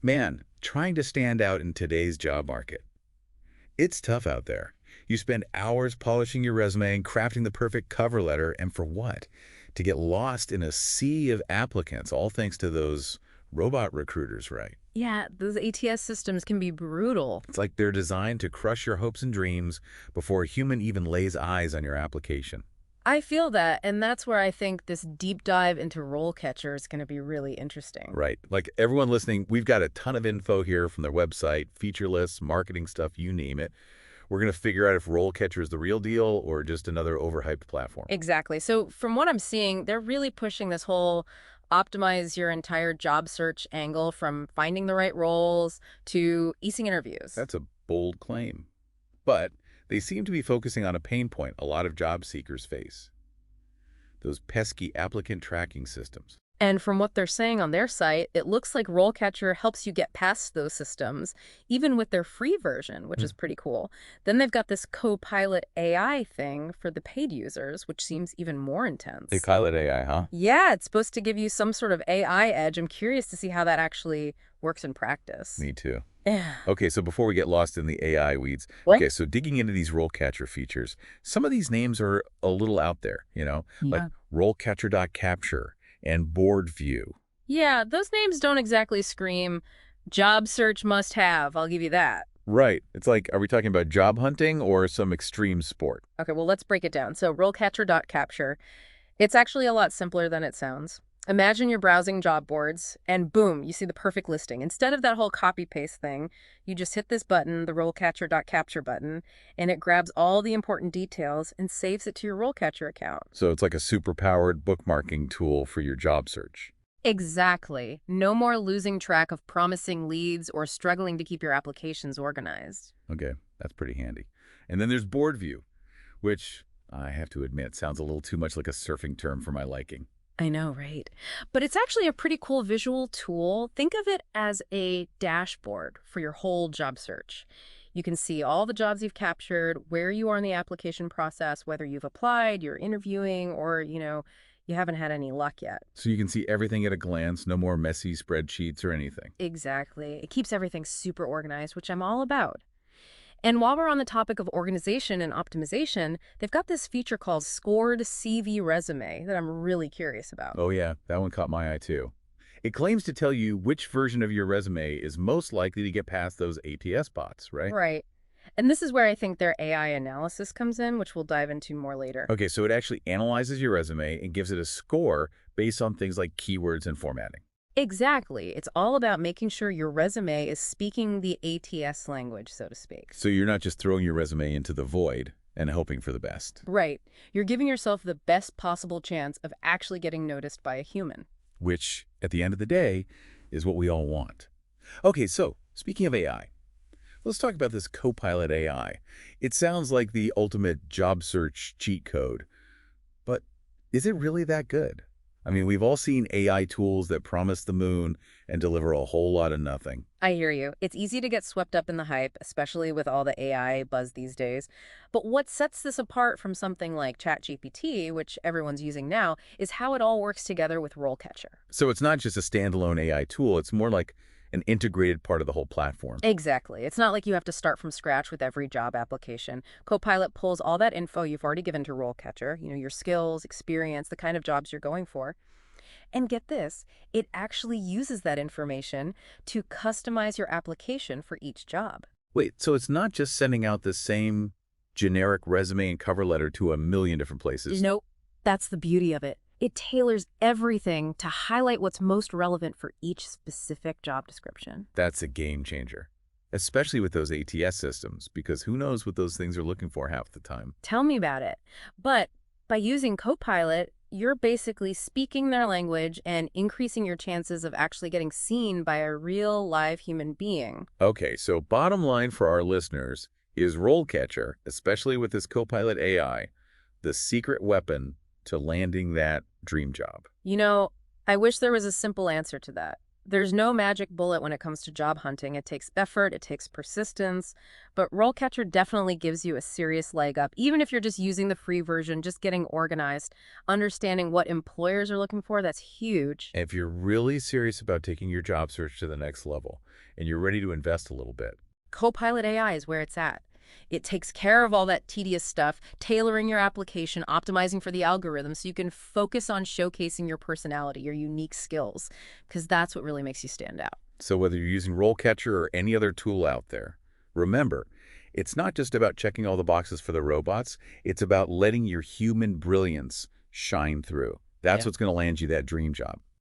Man, trying to stand out in today's job market. It's tough out there. You spend hours polishing your resume and crafting the perfect cover letter, and for what? To get lost in a sea of applicants, all thanks to those robot recruiters, right? Yeah, those ATS systems can be brutal. It's like they're designed to crush your hopes and dreams before a human even lays eyes on your application. I feel that, and that's where I think this deep dive into RoleCatcher is going to be really interesting. Right. Like everyone listening, we've got a ton of info here from their website, feature lists, marketing stuff, you name it. We're going to figure out if RoleCatcher is the real deal or just another overhyped platform. Exactly. So from what I'm seeing, they're really pushing this whole optimize your entire job search angle from finding the right roles to easing interviews. That's a bold claim. But they seem to be focusing on a pain point a lot of job seekers face. Those pesky applicant tracking systems. And from what they're saying on their site, it looks like RoleCatcher helps you get past those systems, even with their free version, which is pretty cool. Then they've got this Copilot AI thing for the paid users, which seems even more They intense. call it AI, huh? Yeah, it's supposed to give you some sort of AI edge. I'm curious to see how that actually works in practice. Me too. Yeah. Okay, so before we get lost in the AI weeds, What? okay, so digging into these RoleCatcher features, some of these names are a little out there, like Yeah. RoleCatcher.capture and Board View. Yeah, those names don't exactly scream job search must have. I'll give you that. Right. It's like, are we talking about job hunting or some extreme sport? Okay, well, let's break it down. So, RoleCatcher.capture, it's actually a lot simpler than it sounds. Imagine you're browsing job boards, and boom, you see the perfect listing. Instead of that whole copy paste thing, you just hit this button, the RoleCatcher.capture button, and it grabs all the important details and saves it to your RoleCatcher account. So it's like a super-powered bookmarking tool for your job search. Exactly. No more losing track of promising leads or struggling to keep your applications organized. Okay, that's pretty handy. And then there's Board View, which I have to admit sounds a little too much like a surfing term for my liking. I know, right? But it's actually a pretty cool visual tool. Think of it as a dashboard for your whole job search. You can see all the jobs you've captured, where you are in the application process, whether you've applied, you're interviewing, or, you haven't had any luck yet. So you can see everything at a glance, no more messy spreadsheets or anything. Exactly. It keeps everything super organized, which I'm all about. And while we're on the topic of organization and optimization, they've got this feature called Scored CV Resume that I'm really curious about. Oh yeah, that one caught my eye too. It claims to tell you which version of your resume is most likely to get past those ATS bots, right? Right. And this is where I think their AI analysis comes in, which we'll dive into more later. Okay, so it actually analyzes your resume and gives it a score based on things like keywords and formatting. Exactly. It's all about making sure your resume is speaking the ATS language, so to speak. So you're not just throwing your resume into the void and hoping for the best, Right. You're giving yourself the best possible chance of actually getting noticed by a human. which at the end of the day is what we all want. Okay, so speaking of AI, let's talk about this Copilot AI. It sounds like the ultimate job search cheat code, but is it really that good? I mean, we've all seen AI tools that promise the moon and deliver a whole lot of nothing. I hear you. It's easy to get swept up in the hype, especially with all the AI buzz these days. But what sets this apart from something like ChatGPT, which everyone's using now, is how it all works together with RoleCatcher. So it's not just a standalone AI tool, it's more like an integrated part of the whole platform. Exactly. It's not like you have to start from scratch with every job application. Copilot pulls all that info you've already given to RoleCatcher, your skills, experience, the kind of jobs you're going for. And get this, it actually uses that information to customize your application for each job. Wait, so it's not just sending out the same generic resume and cover letter to a million different places? Nope. That's the beauty of it. It tailors everything to highlight what's most relevant for each specific job description. That's a game changer, especially with those ATS systems, because who knows what those things are looking for half the time. Tell me about it. But by using Copilot, you're basically speaking their language and increasing your chances of actually getting seen by a real live human being. Okay, so bottom line for our listeners is RoleCatcher, especially with this Copilot AI, the secret weapon to landing that dream job. I wish there was a simple answer to that. There's no magic bullet when it comes to job hunting. It takes effort, it takes persistence, but RoleCatcher definitely gives you a serious leg up. Even if you're just using the free version, just getting organized, understanding what employers are looking for, that's huge. If you're really serious about taking your job search to the next level and you're ready to invest a little bit, Copilot AI is where it's at. It takes care of all that tedious stuff, tailoring your application, optimizing for the algorithm so you can focus on showcasing your personality, your unique skills, because that's what really makes you stand out. so whether you're using RoleCatcher or any other tool out there, remember, it's not just about checking all the boxes for the robots, it's about letting your human brilliance shine through. That's Yeah. what's going to land you that dream job.